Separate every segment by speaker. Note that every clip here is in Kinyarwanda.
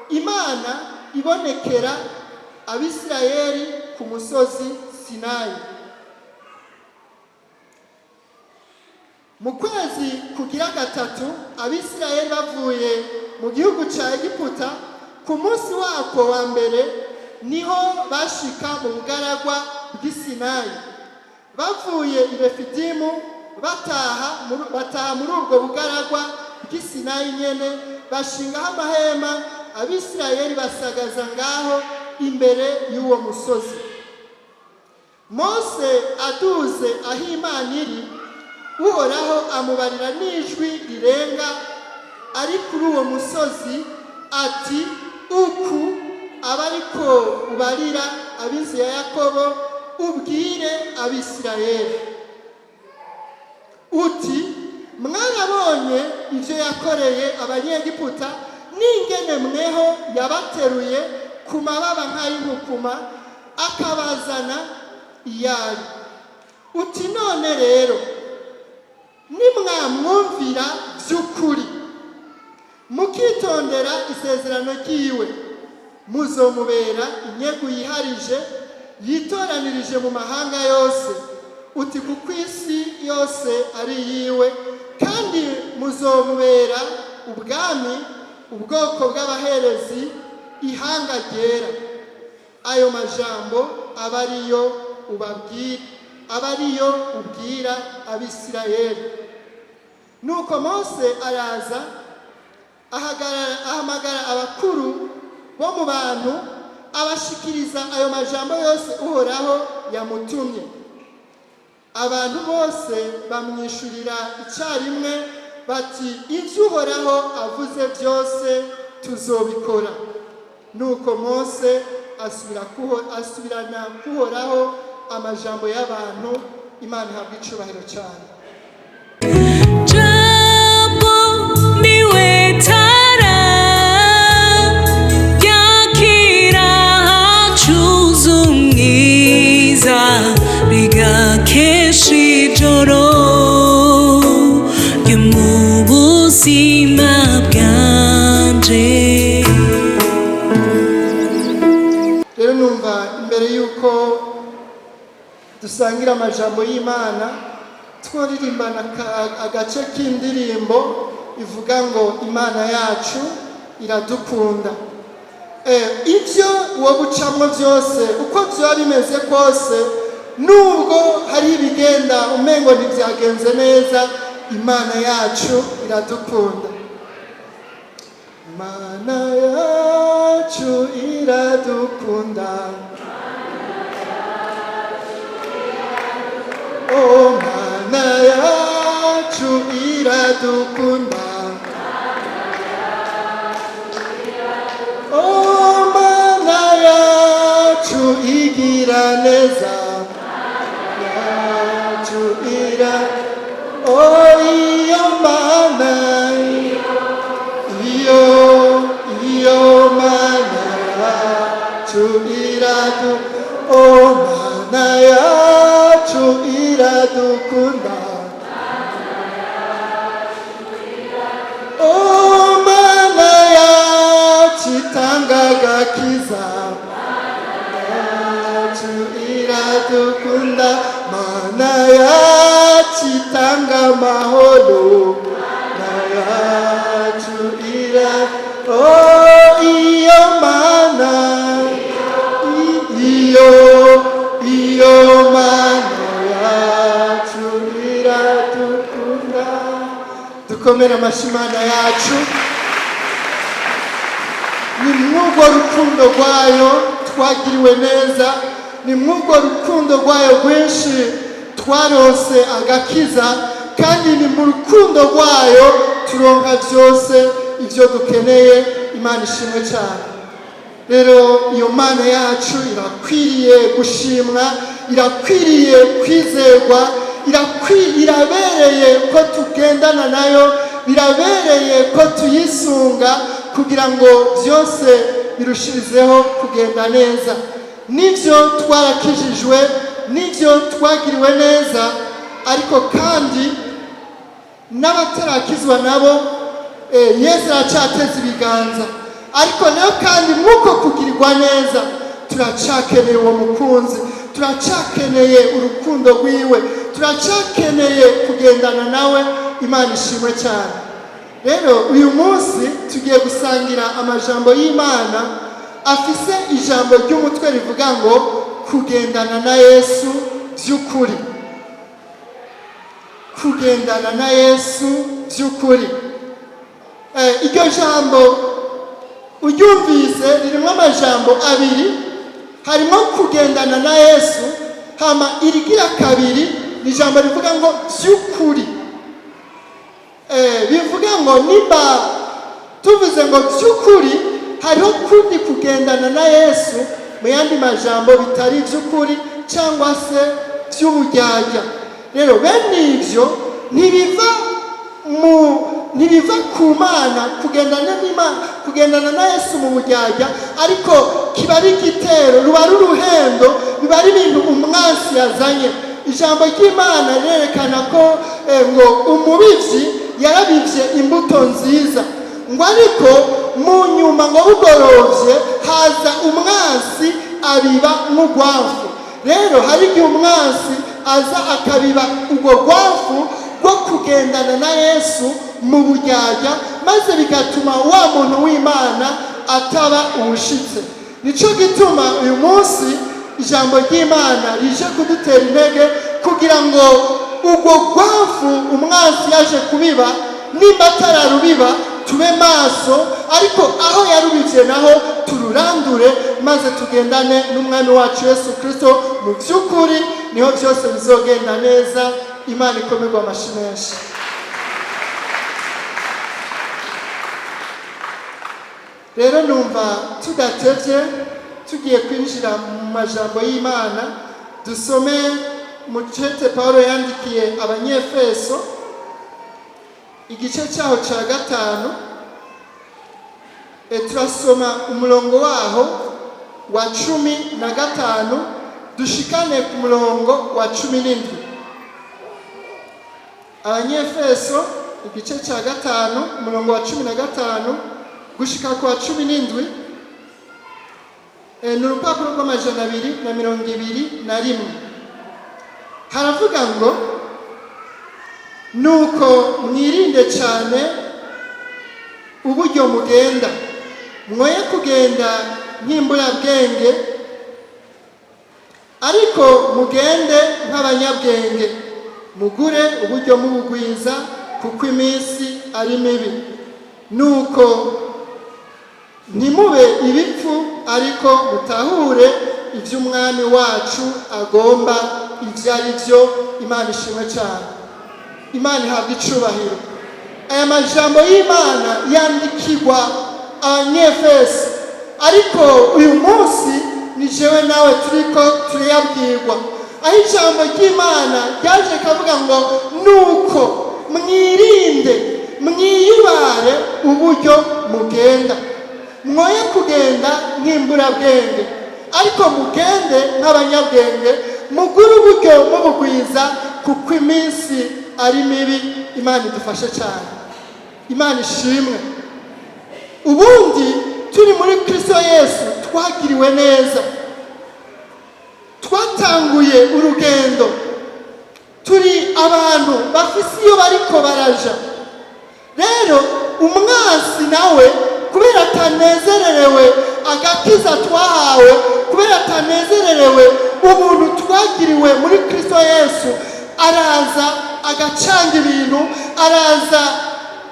Speaker 1: Imana ibonekera Abisirayeli ku musozi Sinayi. Mu kwezi kugira gatatu Abisirayeli bavuye mu gihugu ca Egiputa, ku munsi wako wa mbere niho bashika mu bugaragwa bw'Isinayi. Bavuye i Refidimu bataha muri ubwo bugaragwa bw'Isinayi nyene, bashingaho amahema. Abisirayeli basagaza ngaho imbere y'uwo musozi. Mose aduze aho Imana iri, Uhoraho amubarira n'ijwi rirenga ari kuri uwo musozi ati, uku aba ariko ubarira ab'inzu ya Yakobo, ubwire Abisirayeli uti, mwarabonye ivyo yakoreye Abanyegiputa, n'ingene mweho yabateruye ku mababa nk'ay'inkukuma akabazana iyayo. Uti none rero nimwamwumvira vy'ukuri mukitondera isezerano ryiwe, muzomubera inyegu yiharije yitoranirije mu mahanga yose. Uti kuko isi yose ari yiwe, kandi muzomubera ubwami, ubwoko bw'abaherezi, ihanga ryera. Ayo majambo aba ariyo ubwira Abisirayeli. Nuko Mose araza ahamagara abakuru bo mu bantu, abashikiriza ayo majambo yose Uhoraho yamutumye. Abantu bose bamwishurira icarimwe bati, ivyo Uhoraho avuze byose tuzobikora. Nuko Mose asubirana kuhoraho amajambo y'abantu. Imana ihabwa icubahiro cyane. Rero numva imbere yuko dusangira amajambo y'Imana, tworirimbana agace k'indirimbo ivuga ngo Imana yacu iradukunda. Ivyo wobucamwo byose uko vyoba bimeze kose, nubwo hari ibigenda umengo ntibyagenze neza, Imana yacu iradukunda. Imana yacu iradukunda, oh Mana yacu iradukunda, oh Mana yacu igira neza, yacu oh iyo Mana, iyo Mana yacu oh Mana yacu iradukunda, oh Mana yacu itanga agakiza, yacu iradukunda, Mana yacu itanga amahoro, Mana yacu oh iyo Mana, iyo Mana yacu iradukunda. Dukomere amashyi Imana yacu. Ni mw'urwo rukundo rwayo twagiriwe neza, ni mw'urwo rukundo rwayo rwinshi twarose agakiza, kandi ni mu rukundo rwayo turonka byose ivyo dukeneye. Imana ishimwe cyane. Rero iyo Mana yacu irakwiriye gushimwa, irakwiriye kwizerwa, irabereye ko tugendana nayo, birabereye ko tuyisunga kugira ngo byose birushirizeho kugenda neza. Nivyo twarakijijwe, nivyo twagiriwe neza, ariko kandi n'abatarakizwa nabo Yesu aracateza ibiganza, ariko nayo kandi nk'uko kugirirwa neza turacakeneye uwo mukunzi, turacakeneye urukundo rwiwe, turacakeneye kugendana nawe. Imana ishimwe cyane. Rero uyu munsi tugiye gusangira amajambo y'Imana afise ijambo ry'umutwe rivuga ngo kugendana na Yesu by'ukuri. Kugendana na Yesu by'ukuri. Iryo jambo uryumvise ririmo amajambo abiri, harimo kugendana na Yesu, hama irigira kabiri ni ijambo rivuga ngo by'ukuri. Bivuga ngo niba tuvuze ngo by'ukuri, hariho kundi kugendana na Yesu mu yandi majambo bitari by'ukuri cyangwa se by'uburyarya. Rero bene ibyo ntibiva ku Mana, kugendana na Yesu mu buryarya, ariko kiba ari igitero, ruba ari uruhendo, biba ari ibintu umwansi yazanye. Ijambo ry'Imana rirerekana ko ngo umubivyi yarabivye imbuto nziza, ngo ariko mu nyuma ngo bugorovye haza umwansi abiba nk'urwafu. Rero hari igihe umwansi aza akabiba urwo rwafu rwo kugendana na Yesu mu buryarya, maze bigatuma wa muntu w'Imana ataba ubushitse. Nico gituma uyu munsi ijambo ry'Imana rije kudutera intege kugira ngo urwo rwafu umwansi yaje kubiba, nimba atararubiba tube maso, ariko aho yarubivye naho tururandure, maze tugendane n'umwami wacu Yesu Kristo mu by'ukuri, niho byose bizogenda neza. Imana ikomerwa amashi menshi. Rero numva tudatevye tugiye kwinjira mu majambo y'Imana, dusome mu cete Paulo yandikiye Abanyefeso igice cyaho cya 5, turasoma umurongo waho wa 15 dushikane ku murongo wa 17. Abanyefeso igice cya 5 umurongo wa 15 gushika ku wa 17. Ni urupapuro rw'amajana 221. Haravuga ngo nuko mwirinde cyane uburyo mugenda, mwoye kugenda nk'imburabwenge, ariko mugende nk'abanyabwenge, mugure uburyo mubugwiza, kuko iminsi ari mibi. Nuko ntimube ibipfu, ariko mutahure iby'umwami wacu agomba ibyo ari byo. Imana ishimwe cyane. Imana ihabwa icubahiro. Aya majambo y'Imana yandikirwa Abanyefeso, ariko uyu munsi ni jewe nawe turiko turiyabwirwa. Aho ijambo ry'Imana ryaje kavuga ngo nuko mwirinde, mwiyubare uburyo mugenda, mwoye kugenda nk'imburabwenge, ariko mugende nk'abanyabwenge, mugure uburyo mubugwiza, kuko iminsi ari mibi. Imana idufashe cyane. Imana ishimwe. Ubundi turi muri Kristo Yesu twagiriwe neza, twatanguye urugendo, turi abantu bafise iyo bariko baraja. Rero umwansi nawe kubera atanezererewe agakiza twahawe, kubera atanezererewe ubuntu twagiriwe muri Kristo Yesu, araza agacanga ibintu, araza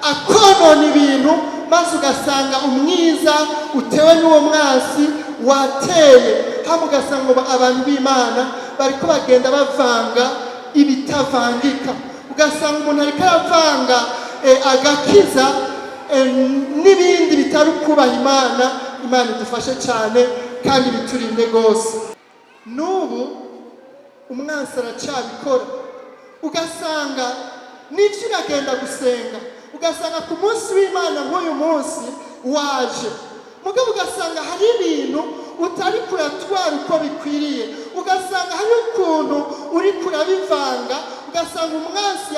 Speaker 1: akonona ibintu, maze ugasanga umwiza utewe n'uwo mwasi wateye. Hamwe ugasanga abantu b'Imana bariko bagenda bavanga ibitavangika, ugasanga umuntu ariko aravanga agakiza n'ibindi bitari kubaha Imana. Imana idufashe cyane kandi biturinde gose. N'ubu umwansi aracyabikora, ugasanga n'ibyo uragenda gusenga, ugasanga ku munsi w'Imana nk'uyu munsi waje, mugabo ugasanga hari ibintu utari kuratwara uko bikwiriye, ugasanga hari ukuntu uri kurabivanga, ugasanga umwansi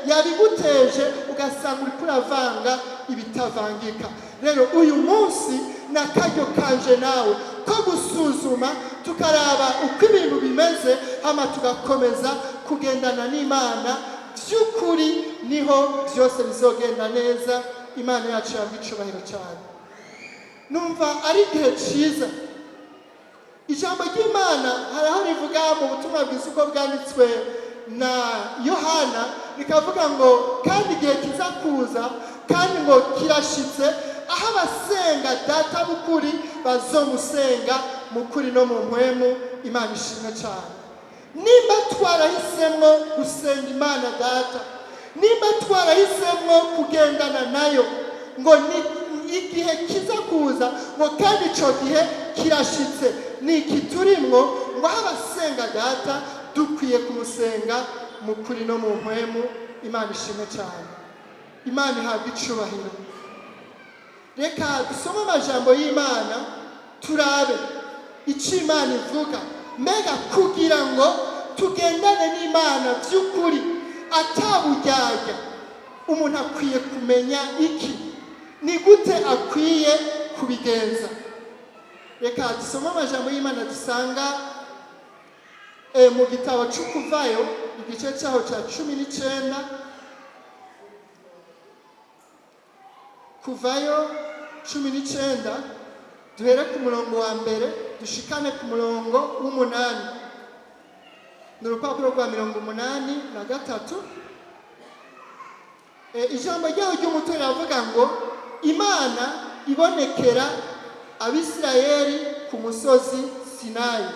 Speaker 1: yabiguteje, ugasanga uri kuravanga ibitavangika. rero uyu munsi n'akaryo kanje nawe ko gusuzuma tukaraba uko ibintu bimeze, hama tugakomeza kugendana n'Imana by'ukuri, niho byose bizogenda neza. Imana yacu yabwa icubahiro cyane. Numva ari igihe cyiza. Ijambo ry'Imana hariho rivuga mu butumwa bwiza uko bwanditswe na Yohana, rikavuga ngo kandi igihe kiza kuza kandi ngo kirashitse, aho abasenga data b'ukuri bazomusenga mu kuri no mu mpwemu. Imana ishimwe cyane. Nimba twarahisemo gusenga Imana data, nimba twarahisemo kugendana nayo, ngo ni igihe kiza kuza, ngo kandi icyo gihe kirashitse, ni iki turimwo, ngo aho abasenga data dukwiye kumusenga mu kuri no mu mpwemu. Imana ishimwe cyane. Imana ihabwa icubahiro. Reka dusome amajambo y'Imana turabe icyo Imana ivuga, mbega kugira ngo tugendane n'Imana by'ukuri ataburyarya, umuntu akwiye kumenya iki, ni gute akwiye kubigenza. Reka dusome amajambo y'Imana dusanga mu gitabo cy'Ukuvayo igice cyaho cya 19, Kuvayo 19, duhere ku murongo wa mbere dushikane ku murongo w'umunani. Ni urupapuro rwa 83. Ijambo ryaho ry'umutwe riravuga ngo Imana ibonekera Abisirayeli ku musozi Sinayi.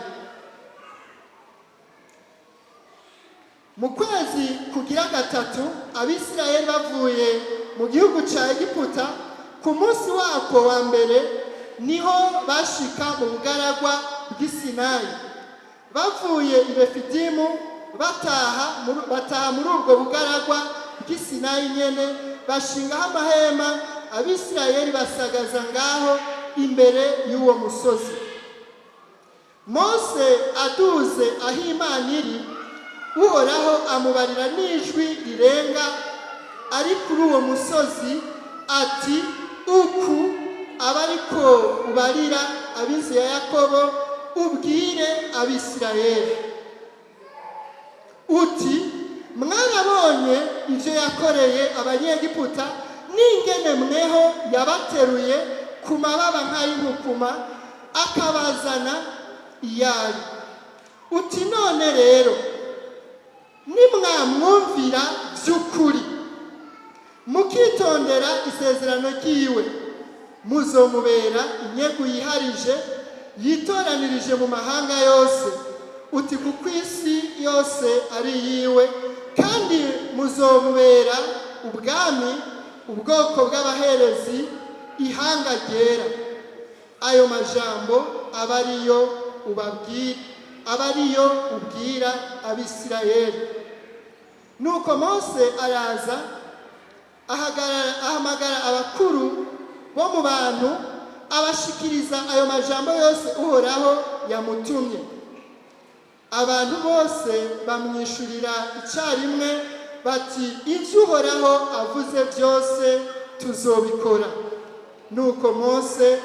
Speaker 1: Mu kwezi kugira gatatu Abisirayeli bavuye mu gihugu cya Egiputa, ku munsi wako wa mbere niho bashika mu bugaragwa bw'Isinayi. Bavuye i Refidimu bataha muri ubwo bugaragwa bw'Isinayi nyene, bashingaho amahema. Abisirayeli basagaza ngaho imbere y'uwo musozi. Mose aduze aho Imana iri, Uhoraho amubarira n'ijwi rirenga ari kuri uwo musozi ati, uku aba ariko ubarira ab'inzu ya Yakobo, ubwire Abisirayeli uti, mwarabonye ibyo yakoreye Abanyegiputa, n'ingene mweho yabateruye ku mababa nk'ay'inkukuma akabazana iyari. Uti none rero nimwamwumvira by'ukuri mukitondera isezerano ryiwe, muzomubera inyegu yiharije yitoranirije mu mahanga yose. Uti kuko isi yose ari yiwe, kandi muzomubera ubwami, ubwoko bw'abaherezi, ihanga ryera. Ayo majambo aba ariyo ubwira Abisirayeli. Nuko Mose araza ahamagara abakuru bo mu bantu, abashikiriza ayo majambo yose Uhoraho yamutumye. Abantu bose bamwishurira icyarimwe bati, ibyo Uhoraho avuze byose tuzobikora. Nuko Mose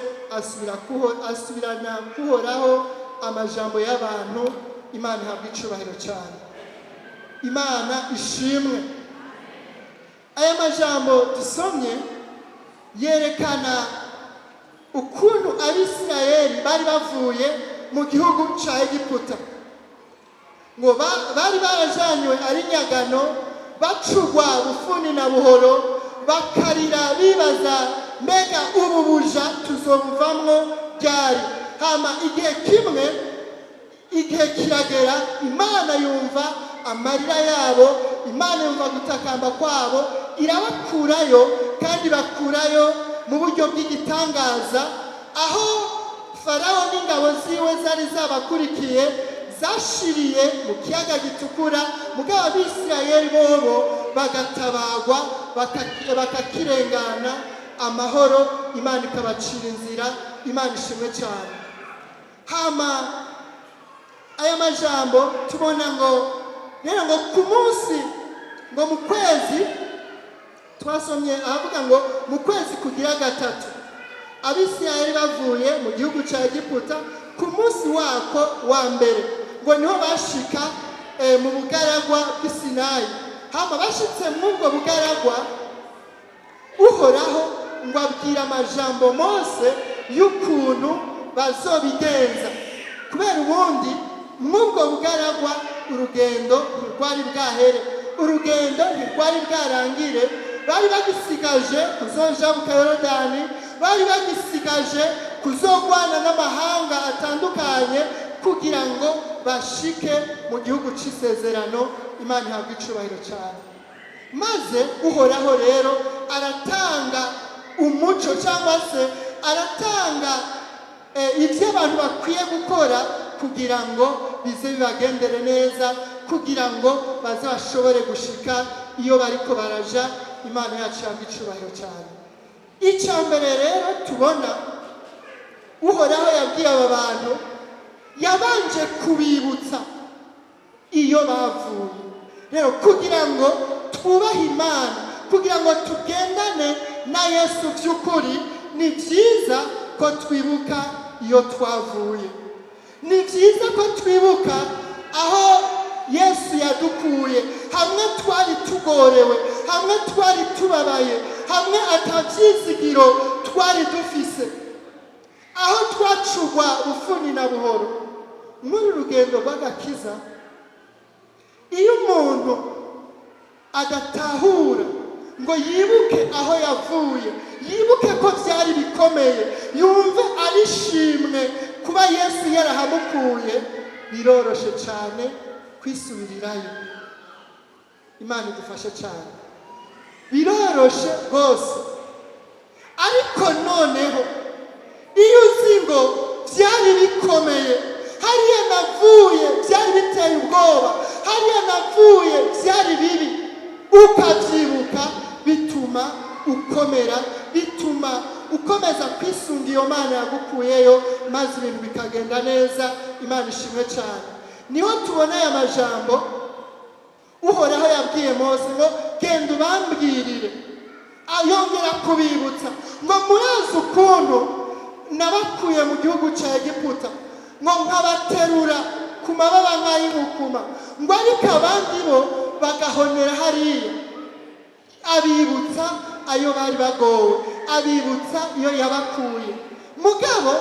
Speaker 1: asubirana kuhoraho amajambo y'abantu. Imana ihabwa icubahiro cyane. Imana ishimwe. Aya majambo dusomye yerekana ukuntu Abisirayeli bari bavuye mu gihugu cya Egiputa, ngo bari barajanywe ari nyagano, bacugwa bufuni na buhoro, bakarira bibaza, mbega ubu buja tuzomuvamwo ryari? Hama igihe kiragera, Imana yumva amarira yabo, Imana yumva gutakamba kwabo, irabakurayo, kandi bakurayo mu buryo bw'igitangaza, aho Farawo n'ingabo ziwe zari zabakurikiye zashiriye mu kiyaga gitukura, mugabo Abisirayeli bobo bagatabagwa bakakirengana amahoro, Imana ikabacira inzira. Imana ishimwe cyane. Hama aya majambo tubona ngo rero ngo ku munsi, ngo mu kwezi, twasomye ahavuga ngo mu kwezi kugira gatatu, abisirayeli bavuye mu gihugu cya Egiputa ku munsi wako wa mbere ngo niho bashika mu bugaragwa bw'Isinayi. hama bashitse mw'ubwo bugaragwa uhoraho ngo abwira amajambo Mose y'ukuntu bazobigenza, kubera ubundi mw'ubwo bugaragwa urugendo ntirwari bwahere, urugendo ntirwari bwarangire, bari bagisigaje kuzojabuka Yorodani, bari bagisigaje kuzogwana n'amahanga atandukanye kugira ngo bashike mu gihugu c'isezerano. Imana ihabwa icubahiro cyane. Maze uhoraho rero aratanga umuco cyangwa se aratanga ibyo abantu bakwiye gukora kugira ngo bize bibagendere neza, kugira ngo baze bashobore gushika iyo bariko baraja. Imana yacu ihabwa icubahiro cyane. icya mbere rero tubona uhoraho yabwiye aba bantu, yabanje kubibutsa iyo bavuye. Rero kugira ngo twubahe Imana, kugira ngo tugendane na Yesu by'ukuri, ni byiza ko twibuka iyo twavuye. Ni byiza ko twibuka aho Yesu yadukuye, hamwe twari tugorewe, hamwe twari tubabaye, hamwe atabyizigiro twari dufise, aho twacugwa bufuni na buhoro. Muri rugendo rw'agakiza, iyo umuntu adatahura ngo yibuke aho yavuye, yibuke ko byari bikomeye, yumve arishimwe kuba Yesu yarahamukuye, biroroshe cyane kwisubirirayo. Imana idufashe cyane, biroroshe rwose. Ariko noneho iyo uzi ngo byari bikomeye, hariya navuye byari biteye ubwoba, hariya navuye byari bibi, ukabyibuka, bituma ukomera, bituma ukomeza kwisunga iyo Mana yagukuyeyo, maze ibintu bikagenda neza. Imana ishimwe cyane. Niho tubona aya majambo uhoraho yabwiye Mose ngo genda ubambwirire, yongera kubibutsa ngo murazi ukuntu nabakuye mu gihugu cya Egiputa, ngo nkabaterura ku mababa nk'ay'inkukuma, ngo ariko abandi bo bagahonera hariya. Abibutsa ayo bari bagowe, abibutsa iyo yabakuye. Mugabo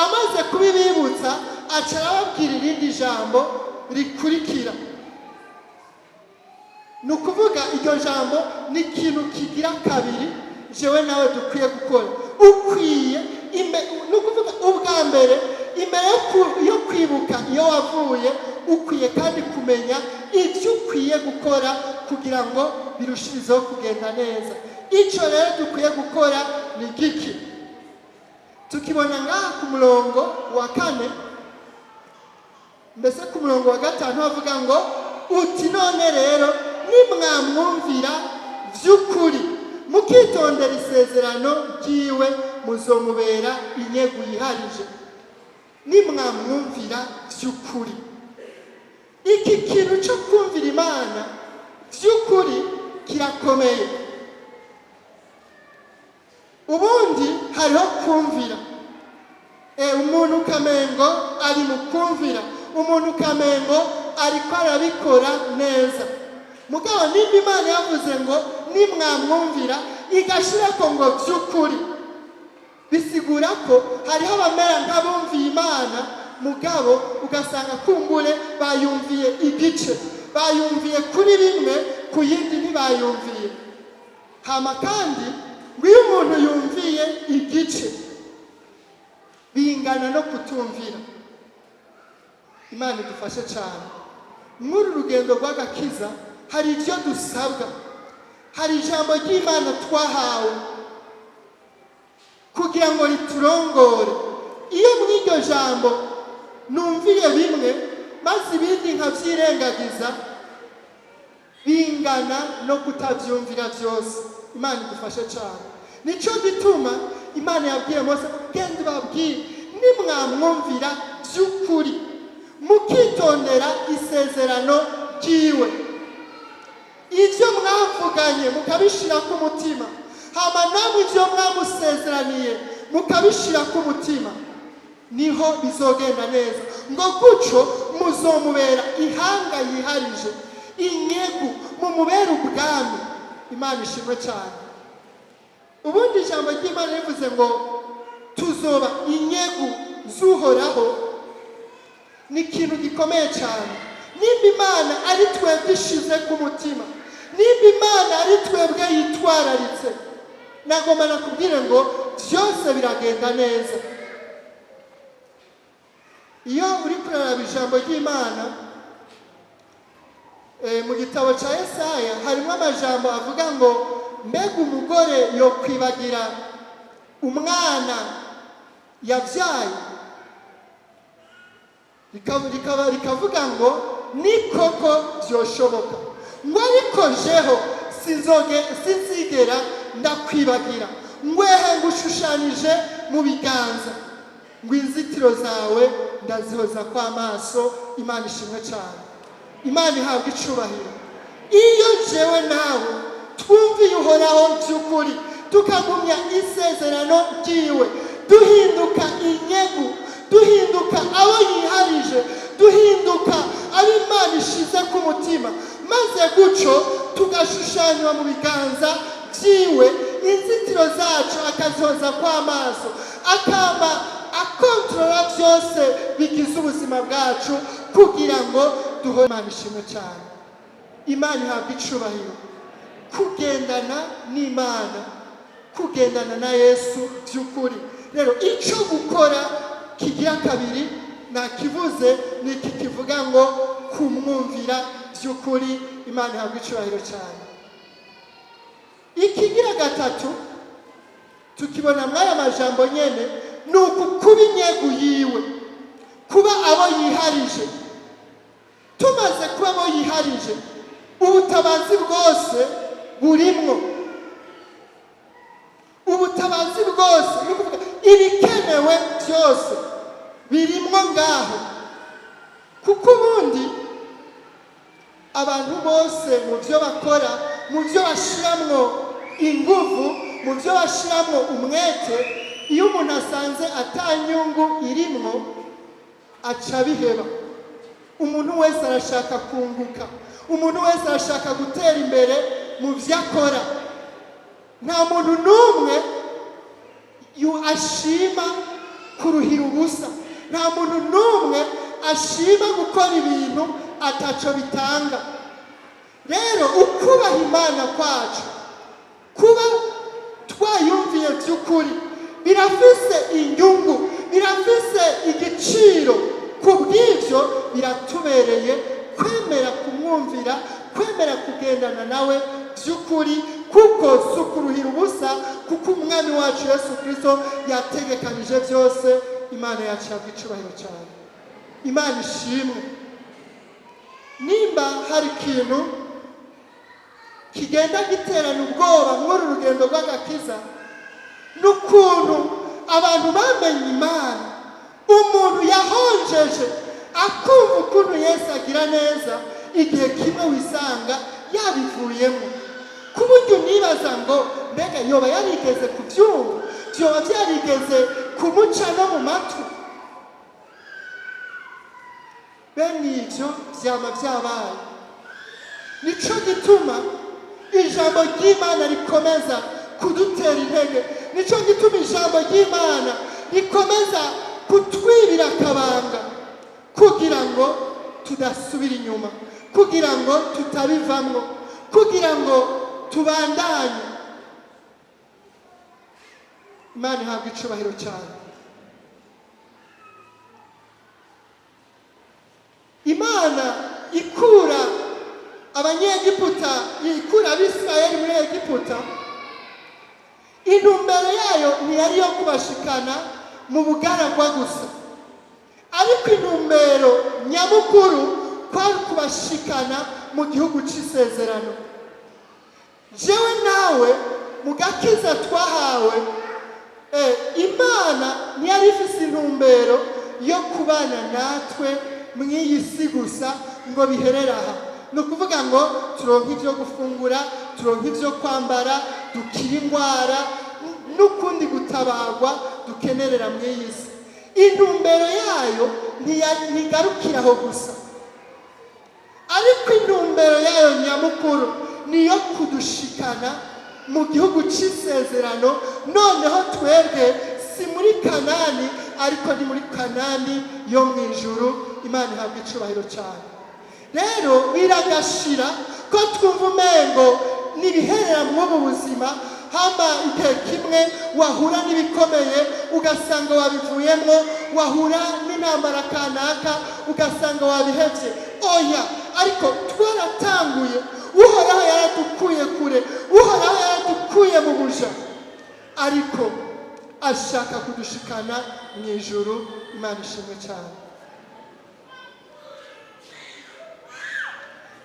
Speaker 1: amaze kubibibutsa, aca arababwira irindi jambo rikurikira. Ni ukuvuga iryo jambo ni ikintu kigira kabiri jewe nawe dukwiye gukora. Ukwiye ni ukuvuga ubwa mbere, imbere yo kwibuka iyo wavuye, ukwiye kandi kumenya ibyo ukwiye gukora kugira ngo birushirizeho kugenda neza. Icyo rero dukwiye gukora ni giki? Tukibona ngaha ku murongo wa 4, mbese ku murongo wa 5 bavuga ngo uti none rero nimwamwumvira by'ukuri mukitondera isezerano ryiwe, muzomubera inyego yiharije. Nimwamwumvira by'ukuri. Iki kintu cyo kumvira Imana by'ukuri kirakomeye. Ubundi hariho kumvira, umuntu ukamengo ari mu kumvira, umuntu ukamengo ariko arabikora neza. Mugabo nimba Imana yavuze ngo nimwamwumvira, igashira ko ngo by'ukuri, bisigura ko hariho abamera nk'abumviye Imana, mugabo ugasanga kumbure bayumviye igice, bayumviye kuri rimwe, ku yindi ntibayumviye. Hama kandi ngo iyo umuntu yumviye igice, bingana no kutumvira. Imana idufashe cyane. Muri rugendo rw'agakiza hari ibyo dusabwa, hari ijambo ry'Imana twahawe kugira ngo riturongore. Iyo muri iryo jambo numviye bimwe maze ibindi nkabyirengagiza, bingana no kutabyumvira byose. Imana idufashe cyane. Nico gituma Imana yabwiye Mose genda ubabwire nimwamwumvira by'ukuri, mukitondera isezerano ryiwe, ibyo mwavuganye mukabishira ku mutima, hama namwe ibyo mwamusezeraniye mukabishira ku mutima, niho bizogenda neza. Ngo guco muzomubera ihanga yiharije, inyegu mumubera ubwami. Imana ishimwe cyane. Ubundi ijambo ry'Imana rivuze ngo tuzoba inyegu z'Uhoraho, ni ikintu gikomeye cyane. Nimba Imana ari twebwe ishize ku mutima, nimba Imana ari twebwe yitwararitse, nagomba nakubwire ngo byose biragenda neza. Iyo uri kuraraba ijambo ry'Imana mu gitabo cya Yesaya harimo amajambo avuga ngo mbega umugore yo kwibagira umwana yabyaye, rikavuga ngo ni koko byoshoboka, ngo ariko jeho sinzigera ndakwibagira, ngwehe ngushushanyije mu biganza, ngo inzitiro zawe ndazihoza kw'amaso. Imana ishimwe cyane. Imana ihabwa icubahiro. Iyo jewe nawe twumviye Uhoraho by'ukuri, tukagumya isezerano ryiwe, duhinduka inyegu, duhinduka abo yiharije, duhinduka abo Imana ishize ku mutima, maze guco tugashushanywa mu biganza byiwe, inzitiro zacu akazihoza kw'amaso, akaba akontorora byose bigize ubuzima bwacu kugira ngo duhore. Imana ishimwe cyane. Imana ihabwa icubahiro. Kugendana n'Imana, kugendana na Yesu by'ukuri. Rero icyo gukora kigira kabiri nakivuze, ni iki kivuga ngo kumwumvira by'ukuri. Imana ihabwa icubahiro cyane. Ikigira gatatu tukibona muri aya majambo nyene, ni ukuba inyegu yiwe, kuba abo yiharije. Tumaze kuba abo yiharije, ubutabazi bwose burimwo. Ubutabazi bwose ni ukuvuga ibikenewe byose birimwo ngaho, kuko ubundi abantu bose mu byo bakora, mu byo bashiramwo inguvu, mu byo bashiramwo umwete, iyo umuntu asanze atanyungu irimwo aca biheba. Umuntu wese arashaka kunguka, umuntu wese arashaka gutera imbere mu byo akora. Nta muntu n'umwe ashima kuruhira ubusa, nta muntu n'umwe ashima gukora ibintu ataco bitanga. Rero ukubaha Imana kwacu, kuba twayumviye by'ukuri, birafise inyungu, birafise igiciro. Kubw'ibyo biratubereye kwemera kumwumvira, kwemera kugendana nawe by'ukuri, kuko si ukuruhira ubusa, kuko umwami wacu Yesu Kristo yategekanije byose. Imana yacu ihabwa icubahiro cyane. Imana ishimwe. Nimba hari ikintu kigenda giterana ubwoba muri uru rugendo rw'agakiza, n'ukuntu abantu bamenye Imana, umuntu yahonjeje akumva ukuntu Yesu agira neza, igihe kimwe wisanga yabivuyemo, ku buryo nibaza ngo mbega yoba yarigeze kubyumva, byoba byarigeze kumuca no mu matwi. Bene ibyo byaba byabaye. Nico gituma ijambo ry'Imana rikomeza kudutera intege, nico gituma ijambo ry'Imana rikomeza kutwibira akabanga, kugira ngo tudasubira inyuma, kugira ngo tutabivamwo, kugira ngo tubandanye. Imana ihabwa icubahiro cyane. Imana ikura abanyegiputa, ikura Abisirayeli muri Egiputa, intumbero yayo ntiyari yo kubashikana mu bugaragwa gusa, ariko intumbero nyamukuru kwari kubashikana mu gihugu cy'isezerano. Jewe nawe mu gakiza twahawe, Imana ntiyari ifise intumbero yo kubana natwe mw'iyi si gusa ngo biherere aha. Ni ukuvuga ngo turonke ibyo gufungura, turonke ibyo kwambara, dukire indwara. n'ukundi gutabagwa dukenerera mu iyi si. Intumbero yayo ntigarukiraho gusa, ariko intumbero yayo nyamukuru niyo kudushikana mu gihugu cy'isezerano. Noneho twebwe si muri Kanani, ariko ni muri Kanani yo mu ijuru. Imana ihabwa icyubahiro cyane. Rero biragashira ko twumva umengo nibiherera mu buzima, hama igihe kimwe wahura n'ibikomeye ugasanga wabivuyemo, wahura n'intambara kanaka ugasanga wabihevye. Oya, ariko twaratanguye, uhoraho yaradukuye kure, uhoraho yaradukuye mu buja, ariko ashaka kudushikana mu ijuru. Imana ishimwe cyane.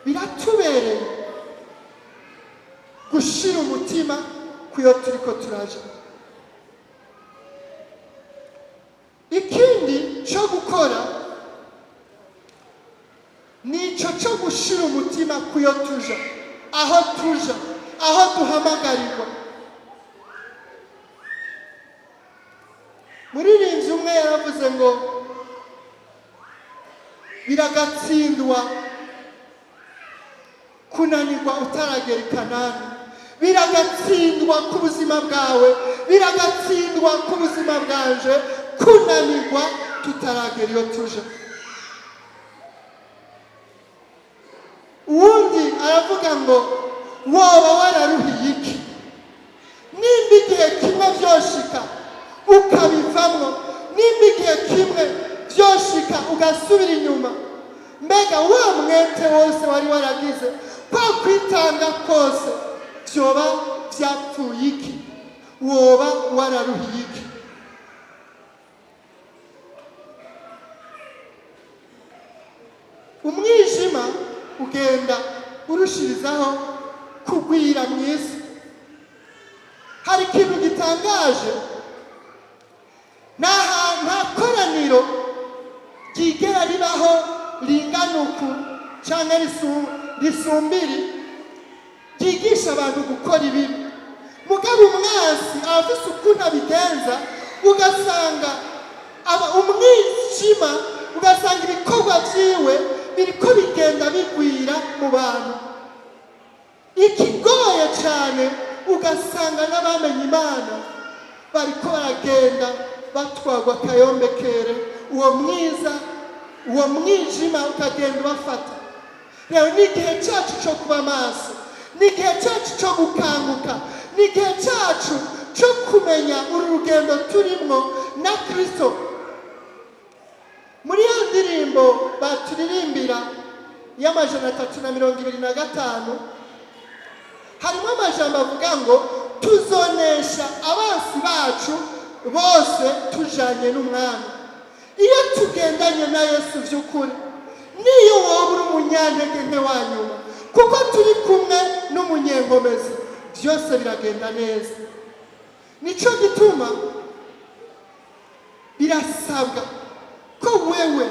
Speaker 1: Biratubereye gushira umutima kuyo turiko turaja. Ikindi cyo gukora nico cyo gushira umutima kuyo tuja, aho duhamagarirwa. Muririnzi umwe yaravuze ngo biragatsindwa kunanirwa utaragera i Kanani, biragatsindwa ku buzima bwawe, biragatsindwa ku buzima bwanje kunanirwa tutaragera iyo tuje. Uwundi aravuga ngo woba wararuhiye iki? Nimba igihe kimwe vyoshika ukabivamwo, nimba igihe kimwe vyoshika ugasubira inyuma, mbega wa mwete wose wari waragize, kwa kwitanga kose, vyoba vyapfuye iki? Woba wararuhiye iki? Umwijima ugenda urushirizaho kugwira mu isi. Hari ikintu gitangaje, nta koraniro ryigera ribaho ringanuku cyangwa risumbiri ryigisha abantu gukora ibibi. Mugabo umwasi abafise ukuntu abigenza, ugasanga umwijima, ugasanga ibikorwa vyiwe biriko bigenda bigwira mu bantu. Ikigoye cyane, ugasanga n'abamenye Imana bariko baragenda batwagwa akayombekere, uwo mwijima ukagenda ubafata. Rero ni igihe cyacu cyo kuba maso, ni igihe cyacu cyo gukanguka, ni igihe cyacu cyo kumenya uru rugendo turimo na Kristo. Muri iyo ndirimbo baturirimbira y'amajana 325 harimo amajambo avuga ngo tuzonesha abansi bacu bose tujanye n'umwami. Iyo tugendanye na Yesu vy'ukuri, niyo wowe uri umunyantege nke wanyuma, kuko turi kumwe n'umunyenkomezi, byose biragenda neza. Nico gituma birasabwa ko wewe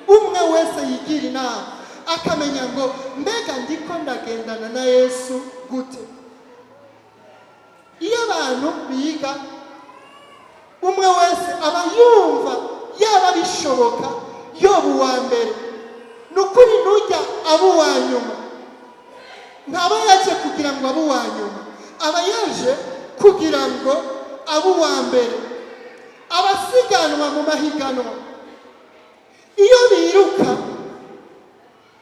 Speaker 1: umwe wese yigira inama, akamenya ngo mbega ndiko ndagendana na Yesu gute. Iyo abantu biga, umwe wese aba yumva yaba bishoboka yoba uwa mbere. Nukuri nujya abo uwa nyuma, ntaba yaje kugira ngo abo uwa nyuma, aba yaje kugira ngo abo uwa mbere. Abasiganwa mu mahiganwa, iyo biruka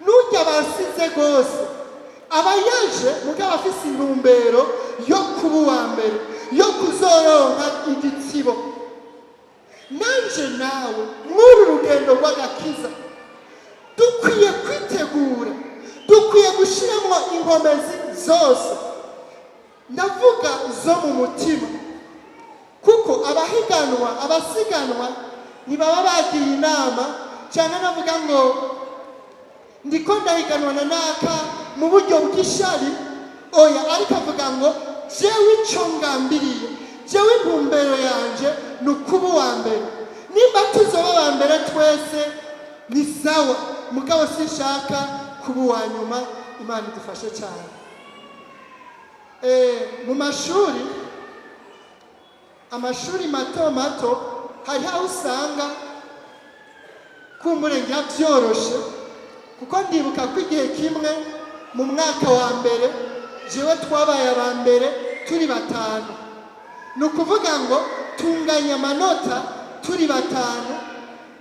Speaker 1: nujya basize gose, aba yaje mugabo afise intumbero yo kuba uwa mbere, yo kuzoronka igitsibo. Nanje nawe muri rugendo rw'agakiza dukwiye kwitegura, dukwiye gushiramo inkomezi zose, ndavuga zo mu mutima, kuko abasiganwa ntibaba bagiye inama cyane navuga ngo ndiko ndahiganwa na naka mu buryo bw'ishari. Oya, ariko avuga ngo jewe ico ngambiriye, jewe intumbero yanje ni ukuba uwa mbere. Nimba tuzoba aba mbere twese ni sawa, mugabo sinshaka kuba uwa nyuma. Imana idufashe cyane. Mu mashuri amashuri mato mato hari aho usanga kumurengera byoroshe, kuko ndibuka ko igihe kimwe mu mwaka wa mbere jewe twabaye aba mbere turi batanu. Ni ukuvuga ngo tunganya amanota turi batanu.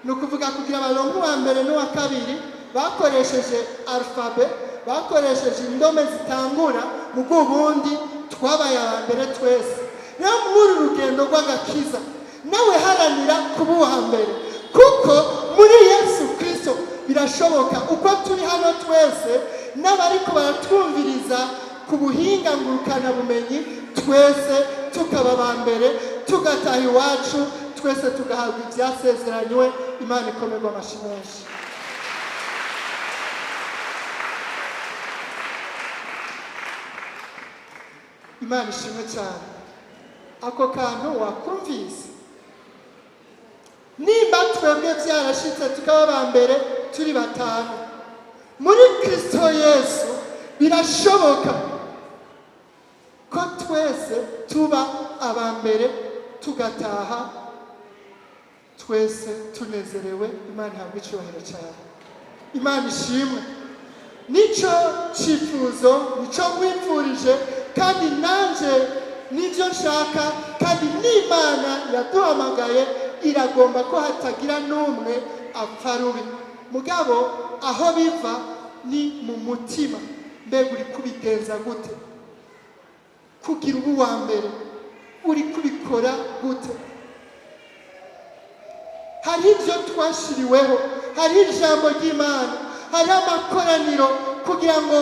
Speaker 1: Ni ukuvuga kugira baronke uwa mbere n'uwa kabiri bakoresheje alfabe, bakoresheje indome zitangura, mu bw'ubundi twabaye aba mbere twese. Rero muri rugendo rw'agakiza nawe haranira kuba uwa mbere, kuko muri Yesu Kristo birashoboka uko turi hano twese n'abariko baratwumviriza ku buhinga ngurukana bumenyi, twese tukaba aba mbere, tugataha iwacu, twese tugahabwa ibyasezeranywe. Imana ikomerwa amashyi menshi. Imana ishimwe cyane. Ako kantu wakumvise? Nimba twebwe byarashitse tukaba aba mbere turi batanu, muri Kristo Yesu birashoboka ko twese tuba aba mbere, tugataha twese tunezerewe. Imana ihabwe icyubahiro cyane. Imana ishimwe. Nico cyifuzo, nico nkwifurije, kandi nanje nibyo nshaka, kandi n'Imana yaduhamagaye iragomba ko hatagira n'umwe apfa rubi. Mugabo aho biva ni mu mutima. Mbega uri kubigenza gute kugira ubu wa mbere? Uri kubikora gute? Hari ibyo twashiriweho, hari ijambo ry'Imana, hari amakoraniro kugira ngo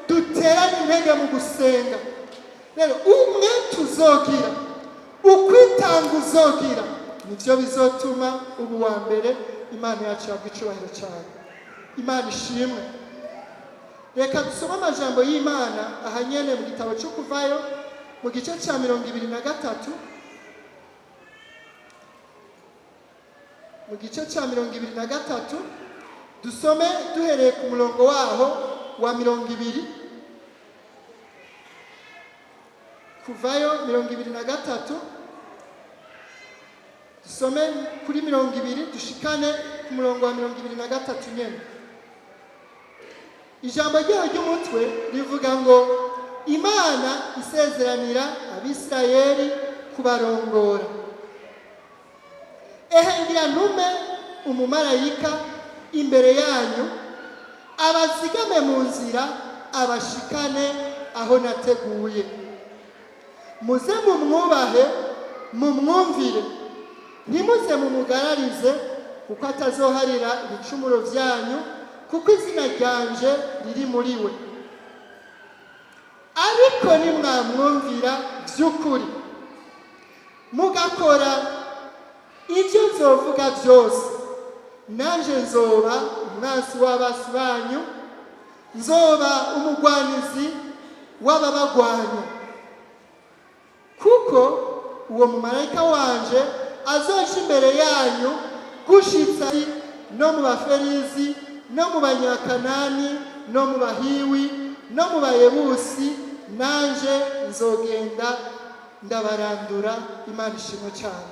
Speaker 1: duterane intege mu gusenga. Rero umwe tuzogira, ukwitanga uzogira, nibyo bizotuma ubu wa mbere. Imana yacu ihabwe icyubahiro cyane. Imana ishimwe. Reka dusome amajambo y'Imana aha nyene mu gitabo cyo Kuvayo mu gice cya 23, mu gice cya 23 dusome duhereye ku murongo waho wa 20. Kuvayo 23 dusome kuri 20 dushikane ku murongo wa 23 nyene. Ijambo ryaho ry'umutwe rivuga ngo Imana isezeranira Abisirayeli kubarongora. Ehe ngira ntume umumarayika imbere yanyu, abazigame mu nzira, abashikane aho nateguye. Muze mumwubahe, mumwumvire, ntimuze mumugararize, kuko atazoharira ibicumuro byanyu, kuko izina ryanje riri muri we. Ariko nimwamwumvira by'ukuri mugakora ibyo nzovuga byose, nanje nzoba umwansi w'abasi banyu, nzoba umugwanizi w'ababagwanya. Kuko uwo mumarayika wanje azoja imbere yanyu gushitsa no mu Baferizi, no mu Banyakanani, no mu Bahiwi, no mu Bayebusi, nanje nzogenda ndabarandura. Imana ishimwe cyane.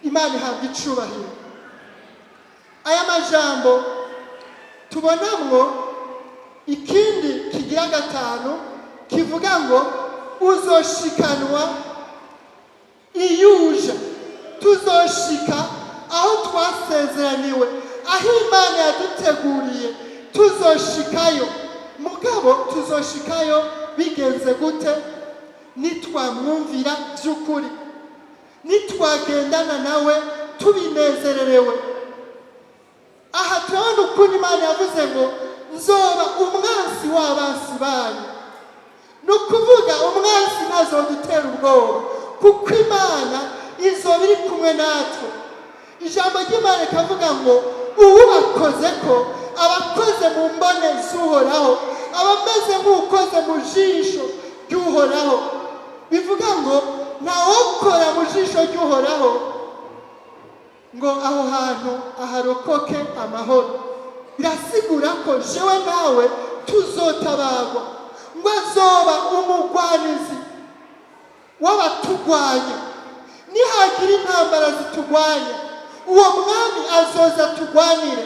Speaker 1: Imana ihabwe icubahiro. Aya majambo tubonamwo ikindi kigira gatanu kivuga ngo uzoshikanwa iyuja. Tuzoshika aho twasezeraniwe, aho Imana yaduteguriye, tuzoshikayo. Mugabo tuzoshikayo bigenze gute? Nitwamwumvira by'ukuri, nitwagendana nawe tubinezererewe. Aha turabona ukuntu Imana yavuze ngo nzoba umwansi w'abasi banyu. Ni ukuvuga umwansi ntazodutera ubwoba, kuko Imana izoba iri kumwe natwe. Ijambo ry'Imana rikavuga ngo uwubakoze ko abakoze mu mbone z'Uhoraho, abameze nk'ukoze mu jisho ry'Uhoraho. Bivuga ngo ntawokora mu jisho ry'Uhoraho ngo aho hantu aharokoke amahoro. Birasigura ko jewe nawe tuzotabagwa, ngo azoba umugwanizi w'abatugwanya. nihagira intambara zitugwanya uwo mwami azoza tugwanire.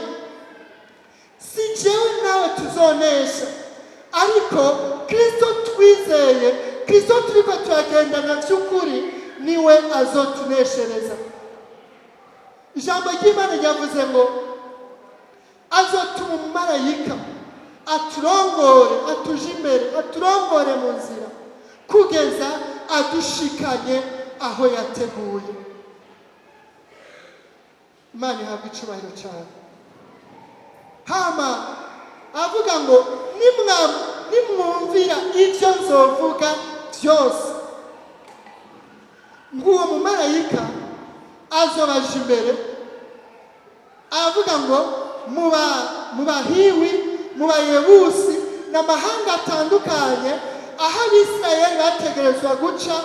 Speaker 1: Si jewe nawe tuzonesha, ariko Kristo twizeye, Kristo turiko turagendana by'ukuri, niwe azotuneshereza. Ijambo ry'Imana ryavuze ngo azotuma umumarayika aturongore, atuje imbere, aturongore mu nzira kugeza adushikanye aho yateguye. Imana ihabwa icubahiro cyane. Hama avuga ngo nimwumvira ibyo nzovuga byose, nguwo mumarayika azobaje imbere, avuga ngo mu bahiwi, mu bayebusi n'amahanga atandukanye, aho Abisirayeli bategerezwa guca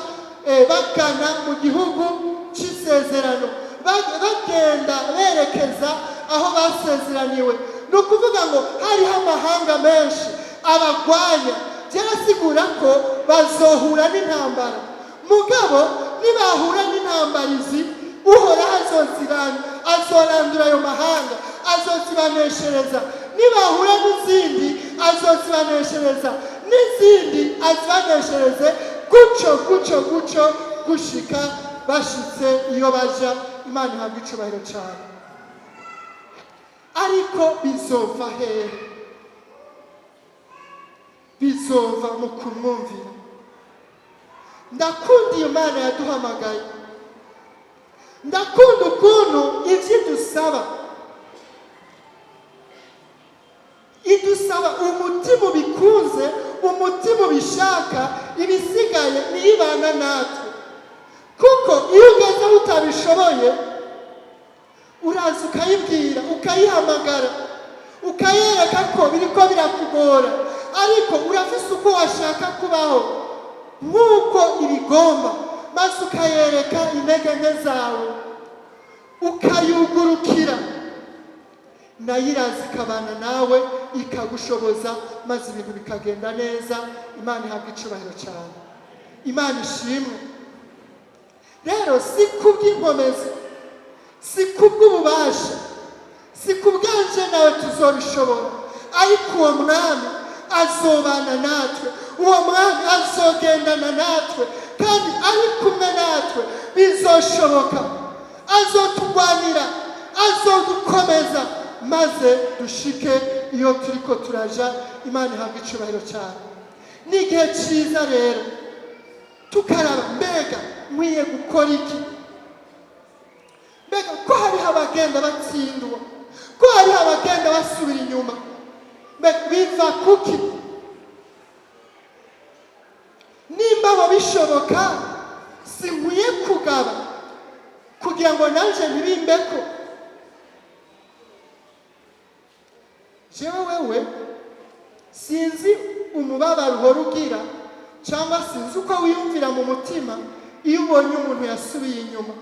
Speaker 1: bagana mu gihugu cy'isezerano, bagenda berekeza aho basezeraniwe. Ni ukuvuga ngo hariho amahanga menshi abagwanya, byarasigura ko bazohura n'intambara. Mugabo nibahura n'intambara izi, uhoraho azorandura ayo mahanga, azozibaneshereza. Nibahura n'izindi, azozibaneshereza, n'izindi azibaneshereze, gutyo gushika bashitse iyo baja. Imana ihabwa icubahiro cyane. Ariko bizova hehe? Bizova mu kumwumvira. Ndakunda iyo Mana yaduhamagaye, ndakunda ukuntu ivyo idusaba umutima ubikunze, umutima ubishaka, ibisigaye niyibana natwe. Kuko iyo ugeze utabishoboye, uraza ukayibwira, ukayihamagara, ukayereka ko biriko birakugora, ariko urafise uko washaka kubaho nk'uko ibigomba, maze ukayereka intege nke zawe, ukayugurukira, nayo iraza ikabana nawe, ikagushoboza, maze ibintu bikagenda neza. Imana ihabwa icubahiro cyane. Imana ishimwe. Rero si kubw'inkomezi, si kubw'ububasha, si kubwanje nawe tuzobishobora, ariko uwo mwami azobana natwe, uwo mwami azogendana natwe, kandi ari kumwe natwe bizoshoboka. Azotugwanira, azodukomeza, maze dushike iyo turiko turaja. Imana ihabwa icubahiro cyane. Ni igihe cyiza rero tukaraba, mbega nkwiye gukora iki? Mbega ko hariho abagenda batsindwa, ko hariho abagenda basubira inyuma, mbega biva kuki? Nimba abo bishoboka, sinkwiye kugaba kugira ngo nanje ntibimbeko. Jewe wewe sinzi umubabaro uhora ugira, cyangwa sinzi uko wiyumvira mu mutima iyo ubonye umuntu yasubiye inyuma.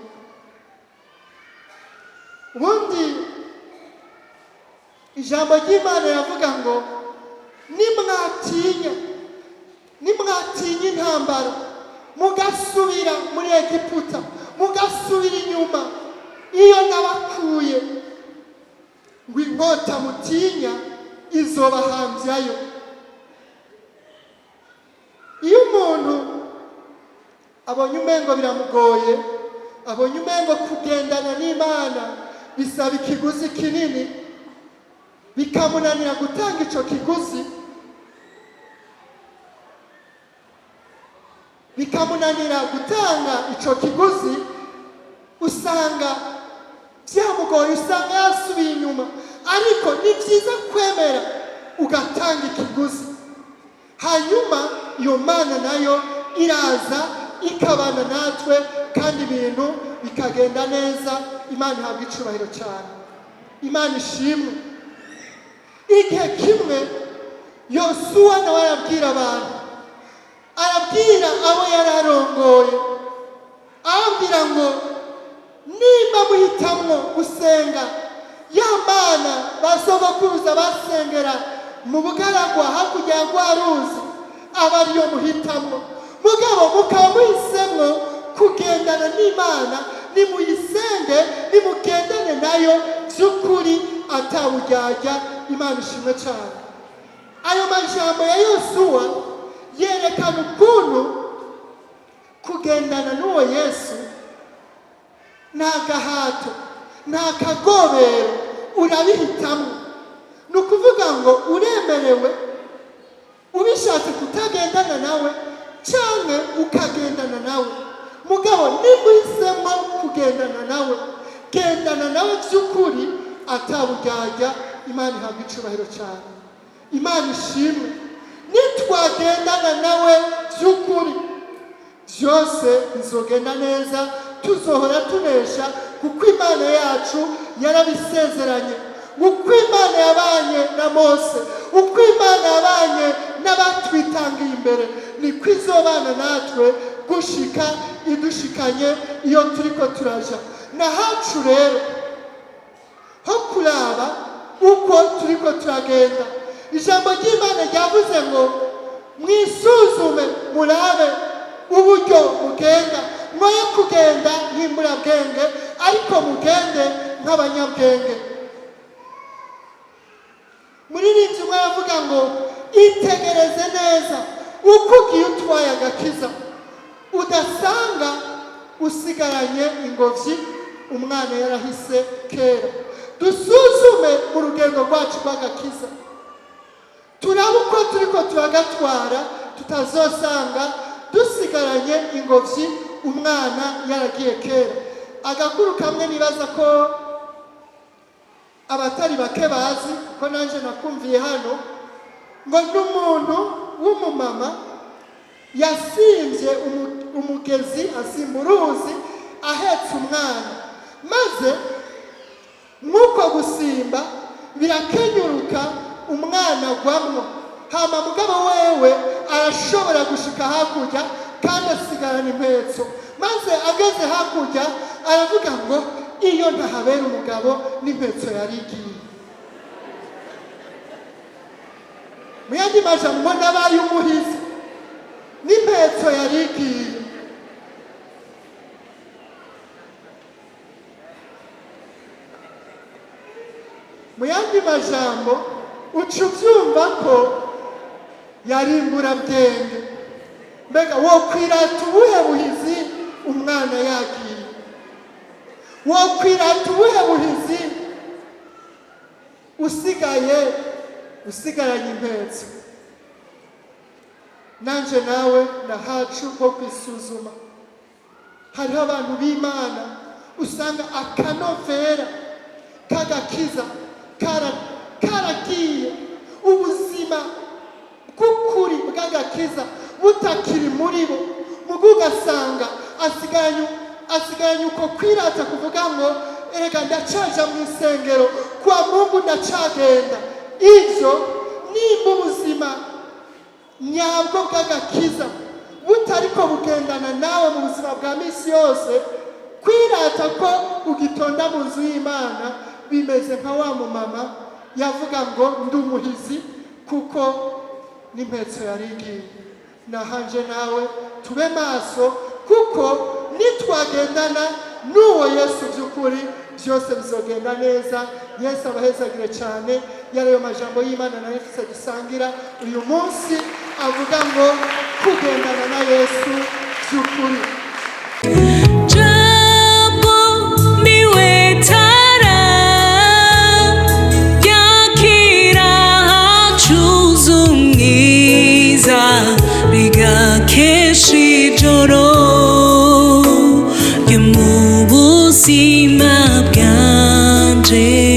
Speaker 1: Ubundi ijambo ry'Imana yavuga ngo nimwatinya intambara, mugasubira muri Egiputa, mugasubira inyuma iyo nabakuye, ngo inkota mutinya izobahambyayo. Iyo umuntu abonye umengo biramugoye, abonye umengo kugendana n'Imana bisaba ikiguzi kinini, bikamunanira gutanga ico kiguzi, usanga byamugoye, usanga yasubiye inyuma. Ariko ni byiza kwemera ugatanga ikiguzi, hanyuma iyo Mana nayo iraza ikabana natwe, kandi ibintu bikagenda neza. Imana ihabwa icubahiro cyane. Imana ishimwe. Igihe kimwe Yosuwa nawe arabwira abantu, arabwira abo yararongoye, arabwira ngo nimba muhitamwo gusenga ya Mana basogokuruza basengera mu bugaragwa hakurya ya rwa ruzi, aba ariyo muhitamwo. Mugabo mukaba muhisemwo kugendana n'Imana, nimuyisenge, nimugendane nayo by'ukuri ataburyarya. Imana ishimwe cyane. Ayo majambo ya Yosuwa yerekana ukuntu kugendana n'uwo Yesu nta gahato, nta kagobero, urabihitamo. Ni ukuvuga ngo uremerewe ubishatse kutagendana nawe cyangwa ukagendana nawe. Mugabo nimuhisemo kugendana nawe, gendana nawe by'ukuri ataburyarya. Imana ihabwa icubahiro cyane. Imana ishimwe. Nitwagendana nawe by'ukuri byose bizogenda neza, tuzohora tunesha, kuko Imana yacu yarabisezeranye. Uko Imana yabanye na Mose, uko Imana yabanye n'abatwitangiye imbere, niko izobana natwe gushika idushikanye iyo turiko turaja. Nahacu rero ho kuraba uko turiko turagenda. Ijambo ry'Imana ryavuze ngo mwisuzume murabe uburyo mugenda, mwoye kugenda nk'imburabwenge, ariko mugende nk'abanyabwenge. Muririnzi umwe aravuga ngo itegereze neza uko ugiye utwaye agakiza, udasanga usigaranye ingobyi umwana yarahise kera. Dusuzume mu rugendo rwacu rw'agakiza, turabe uko turiko turagatwara, tutazosanga dusigaranye ingobyi umwana yaragiye kera. Agakuru kamwe nibaza ko abatari bake bazi, kuko nanje nakumviye hano, ngo n'umuntu w'umumama yasimvye umugezi, asimba uruzi ahetse umwana, maze nk'uko gusimba birakenyuruka umwana agwamwo. Hama mugabo wewe arashobora gushika hakurya kandi asigarana impetso, maze ageze hakurya aravuga ngo iyo ntahabera umugabo n'impetso yari igiye. Mu yandi majambo nabaye umuhizi n'impetso yari igiye. Mu yandi majambo uca ubyumva ko yari imburabwenge. Mbega wokwirata ubuhe buhizi umwana yagiye? Wokwirata ubuhe buhizi usigaranye impetso? Nanje nawe nahacu ho kwisuzuma. Hariho abantu b'Imana usanga akanovera kagakiza karagiye, ubuzima bw'ukuri bw'agakiza butakiri muri bo, mugo ugasanga asigaranye uko kwirata kuvuga ngo erega ndacaja mu isengero, kwa Mungu ndacagenda. Ivyo nimba ubuzima nyabwo bw'agakiza butariko bugendana nawe mu buzima bwa misi yose, kwirata ko ugitonda mu nzu y'Imana bimeze nka wa mumama yavuga ngo ndi umuhizi kuko n'impetso yari igiye. Nahanje nawe tube maso, kuko nitwagendana n'uwo Yesu by'ukuri byose bizogenda neza. Yesu abahezagire cyane. Yarayo majambo y'Imana na Yesu dusangira uyu munsi avuga ngo kugendana na Yesu by'ukuri.
Speaker 2: Ijoro ryo mu buzima bwanje